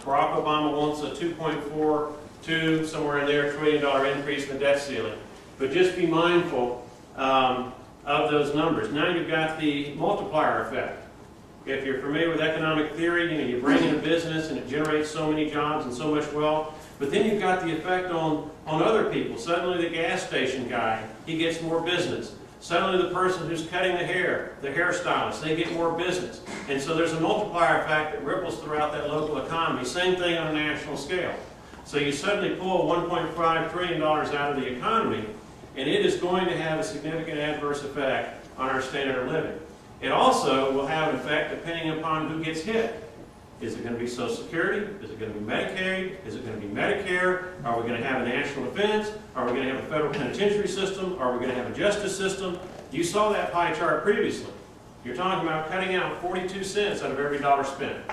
Barack Obama wants a 2.42, somewhere in there, $1 trillion increase in the debt ceiling. But just be mindful of those numbers. Now you've got the multiplier effect. If you're familiar with economic theory, you bring in a business and it generates so many jobs and so much wealth. But then you've got the effect on other people. Suddenly the gas station guy, he gets more business. Suddenly the person who's cutting the hair, the hairstylist, they get more business. And so there's a multiplier effect that ripples throughout that local economy. Same thing on a national scale. So you suddenly pull $1.5 trillion out of the economy, and it is going to have a significant adverse effect on our standard of living. It also will have an effect depending upon who gets hit. Is it going to be Social Security? Is it going to be Medicaid? Is it going to be Medicare? Are we going to have a national defense? Are we going to have a federal penitentiary system? Are we going to have a justice system? You saw that pie chart previously. You're talking about cutting out 42 cents out of every dollar spent.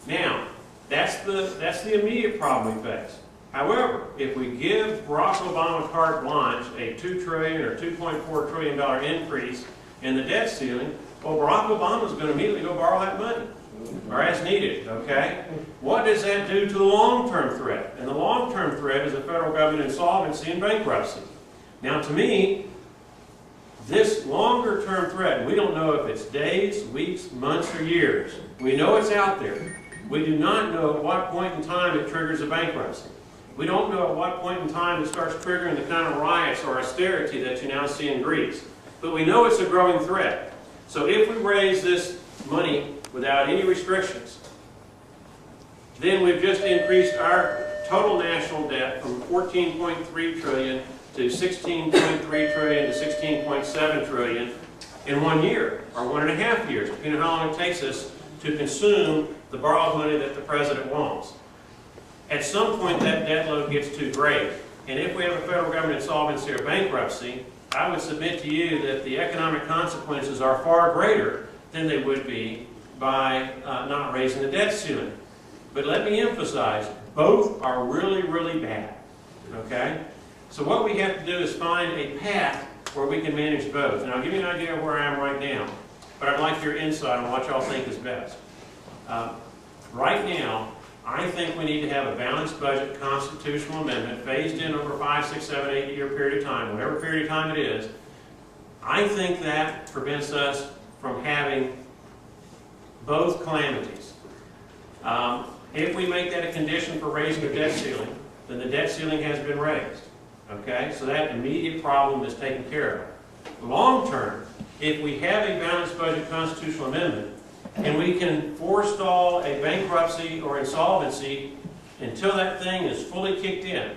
Now, that's the immediate problem we face. However, if we give Barack Obama carte blanche a $2 trillion or $2.4 trillion increase in the debt ceiling, well, Barack Obama is going to immediately go borrow that money, or as needed, okay? What does that do to the long-term threat? And the long-term threat is a federal government insolvency and bankruptcy. Now, to me, this longer-term threat, we don't know if it's days, weeks, months, or years. We know it's out there. We do not know at what point in time it triggers a bankruptcy. We don't know at what point in time it starts triggering the kind of riots or austerity that you now see in Greece. But we know it's a growing threat. So if we raise this money without any restrictions, then we've just increased our total national debt from $14.3 trillion to $16.3 trillion to $16.7 trillion in 1 year, or 1.5 years, depending on how long it takes us to consume the borrowed money that the president wants. At some point, that debt load gets too great. And if we have a federal government insolvency or bankruptcy, I would submit to you that the economic consequences are far greater than they would be by not raising the debt ceiling. But let me emphasize, both are really, really bad. Okay? So what we have to do is find a path where we can manage both. And I'll give you an idea of where I am right now. But I'd like your insight on what y'all think is best. Right now, I think we need to have a balanced budget constitutional amendment phased in over a 5, 6, 7, 8 year period of time, whatever period of time it is. I think that prevents us from having both calamities. If we make that a condition for raising the debt ceiling, then the debt ceiling has been raised. Okay? So that immediate problem is taken care of. Long term, if we have a balanced budget constitutional amendment, and we can forestall a bankruptcy or insolvency until that thing is fully kicked in.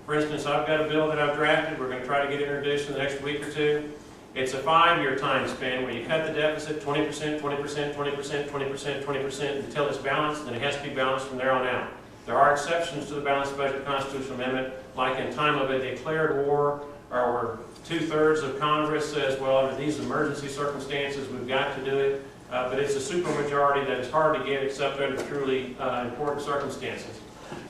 For instance, I've got a bill that I've drafted. We're going to try to get introduced in the next week or two. It's a 5-year time span where you cut the deficit 20%, 20%, 20%, 20%, 20% until it's balanced, and it has to be balanced from there on out. There are exceptions to the balanced budget constitutional amendment, like in time of a declared war, or where 2/3 of Congress says, well, under these emergency circumstances, we've got to do it. But it's a supermajority that is hard to get except under truly important circumstances.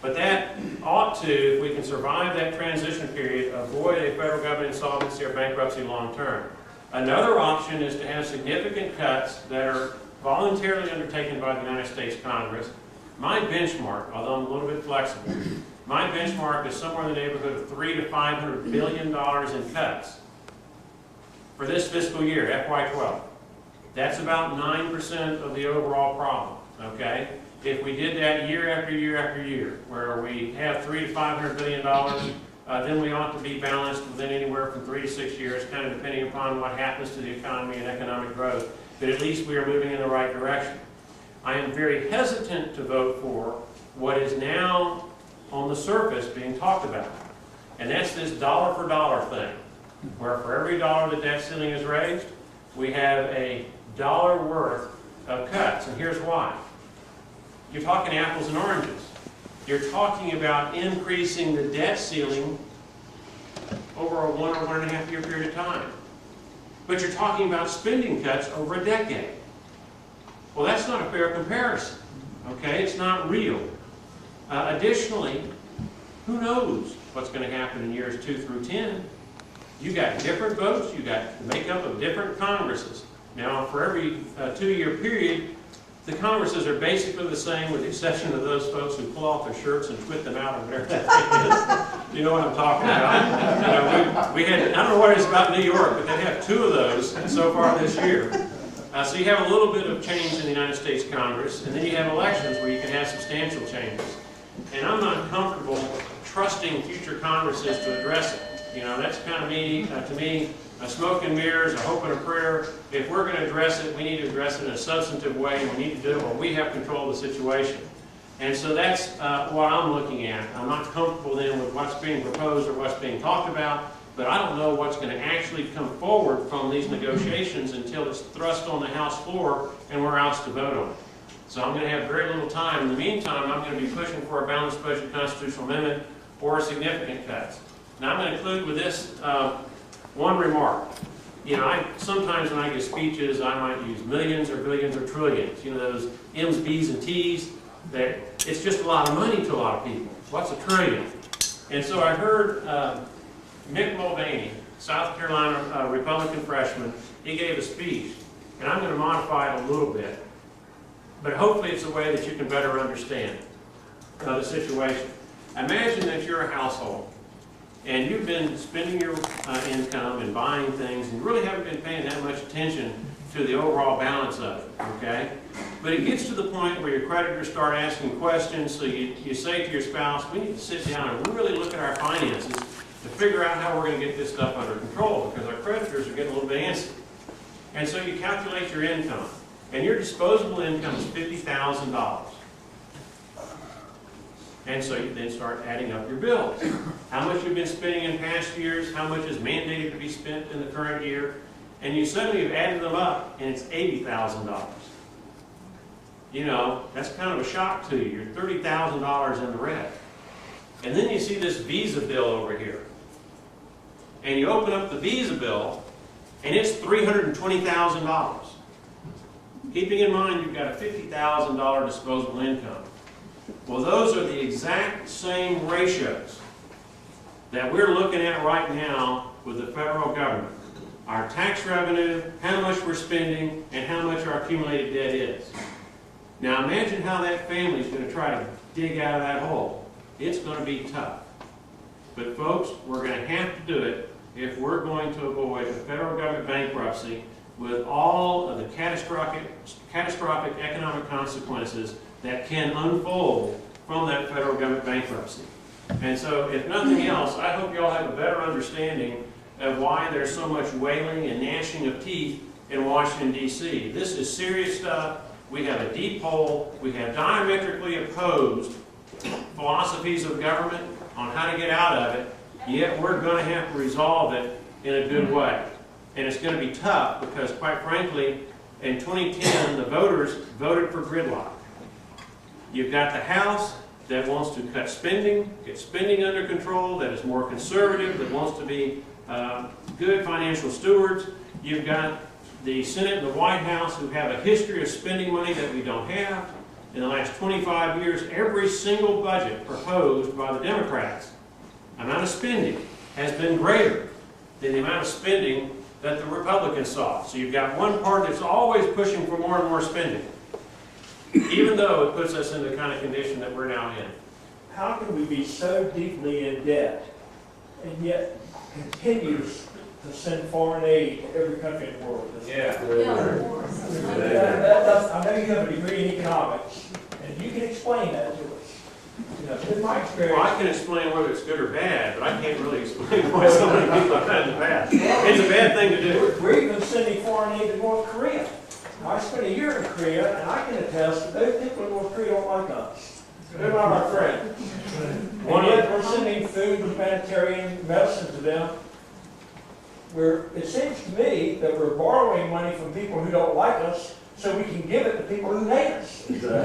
But that ought to, if we can survive that transition period, avoid a federal government insolvency or bankruptcy long term. Another option is to have significant cuts that are voluntarily undertaken by the United States Congress. My benchmark, although I'm a little bit flexible, my benchmark is somewhere in the neighborhood of $300 to $500 billion in cuts for this fiscal year, FY12. That's about 9% of the overall problem, okay? If we did that year after year after year, where we have $300 to $500 billion, then we ought to be balanced within anywhere from 3 to 6 years, kind of depending upon what happens to the economy and economic growth. But at least we are moving in the right direction. I am very hesitant to vote for what is now on the surface being talked about. And that's this dollar for dollar thing, where for every dollar the debt ceiling is raised, we have a dollar worth of cuts. And here's why. You're talking apples and oranges. You're talking about increasing the debt ceiling over a 1 or 1.5 year period of time. But you're talking about spending cuts over a decade. Well, that's not a fair comparison. Okay? It's not real. Additionally, who knows what's going to happen in years 2 through 10? You got different votes. You got the makeup of different Congresses. Now, for every 2-year period, The Congresses are basically the same with the exception of those folks who pull off their shirts and twist them out or whatever that thing is. You know what I'm talking about. You know, we had, I don't know what it is about New York, but they have 2 of those so far this year. So you have a little bit of change in the United States Congress, and then you have elections where you can have substantial changes. And I'm not comfortable trusting future Congresses to address it. You know, that's kind of to me, a smoke and mirrors, a hope and a prayer. If we're going to address it, we need to address it in a substantive way, and we need to do it where we have control of the situation. And so that's what I'm looking at. I'm not comfortable then with what's being proposed or what's being talked about, but I don't know what's going to actually come forward from these negotiations until it's thrust on the House floor and we're asked to vote on it. So I'm going to have very little time. In the meantime, I'm going to be pushing for a balanced budget constitutional amendment or significant cuts. Now I'm going to conclude with this one remark. You know, sometimes when I give speeches, I might use millions or billions or trillions. You know, those M's, B's, and T's. That it's just a lot of money to a lot of people. What's a trillion? And so I heard Mick Mulvaney, South Carolina Republican freshman, he gave a speech, and I'm going to modify it a little bit. But hopefully it's a way that you can better understand the situation. Imagine that you're a household, and you've been spending your income and buying things, and you really haven't been paying that much attention to the overall balance of it, okay? But it gets to the point where your creditors start asking questions, so you say to your spouse, we need to sit down and really look at our finances to figure out how we're going to get this stuff under control, because our creditors are getting a little bit antsy. And so you calculate your income, and your disposable income is $50,000. And so you then start adding up your bills. How much you've been spending in past years, how much is mandated to be spent in the current year, and you suddenly have added them up, and it's $80,000. You know, that's kind of a shock to you. You're $30,000 in the red. And then you see this Visa bill over here. And you open up the Visa bill, and it's $320,000. Keeping in mind you've got a $50,000 disposable income. Well, those are the exact same ratios that we're looking at right now with the federal government. Our tax revenue, how much we're spending, and how much our accumulated debt is. Now imagine how that family is going to try to dig out of that hole. It's going to be tough. But folks, we're going to have to do it if we're going to avoid a federal government bankruptcy with all of the catastrophic economic consequences that can unfold from that federal government bankruptcy. And so, if nothing else, I hope you all have a better understanding of why there's so much wailing and gnashing of teeth in Washington, D.C. This is serious stuff. We have a deep hole. We have diametrically opposed philosophies of government on how to get out of it, yet we're going to have to resolve it in a good way. And it's going to be tough because, quite frankly, in 2010, the voters voted for gridlock. You've got the House that wants to cut spending, get spending under control, that is more conservative, that wants to be good financial stewards. You've got the Senate and the White House who have a history of spending money that we don't have. In the last 25 years, every single budget proposed by the Democrats, amount of spending, has been greater than the amount of spending that the Republicans saw. So you've got one part that's always pushing for more and more spending, even though it puts us in the kind of condition that we're now in. How can we be so deeply in debt and yet continue to send foreign aid to every country in the world? Yeah. I know you have a degree in economics, and you can explain that to us. You know, in my experience, Well, I can explain whether it's good or bad, but I can't really explain why so many people have done in the past. It's a bad thing to do. we're even sending foreign aid to North Korea. I spent a year in Korea, and I can attest that those people in North Korea don't like us. They're not our friends. And yet we're sending food, humanitarian medicine to them. It seems to me that we're borrowing money from people who don't like us so we can give it to people who hate us. I've never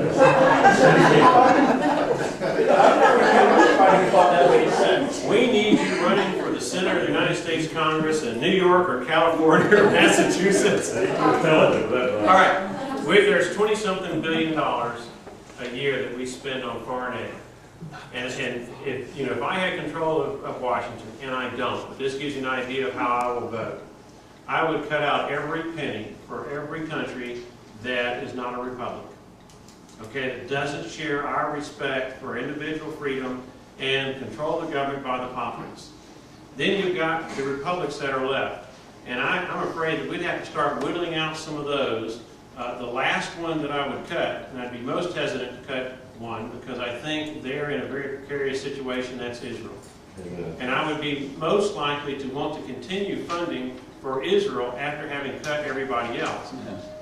met anybody who thought that made sense. We need you running for the Senate of the United States Congress in New York or California or Massachusetts. All right, there's 20-something billion a year that we spend on foreign aid. And if I had control of Washington, and I don't, but this gives you an idea of how I will vote, I would cut out every penny for every country that is not a republic. okay, that doesn't share our respect for individual freedom and control the government by the populace. Then you've got the republics that are left. And I'm afraid that we'd have to start whittling out some of those. The last one that I would cut, and I'd be most hesitant to cut one, because I think they're in a very precarious situation, that's Israel. And I would be most likely to want to continue funding for Israel after having cut everybody else.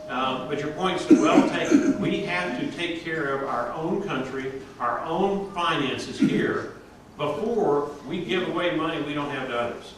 But your point's well taken. We have to take care of our own country, our own finances here, before we give away money we don't have to others.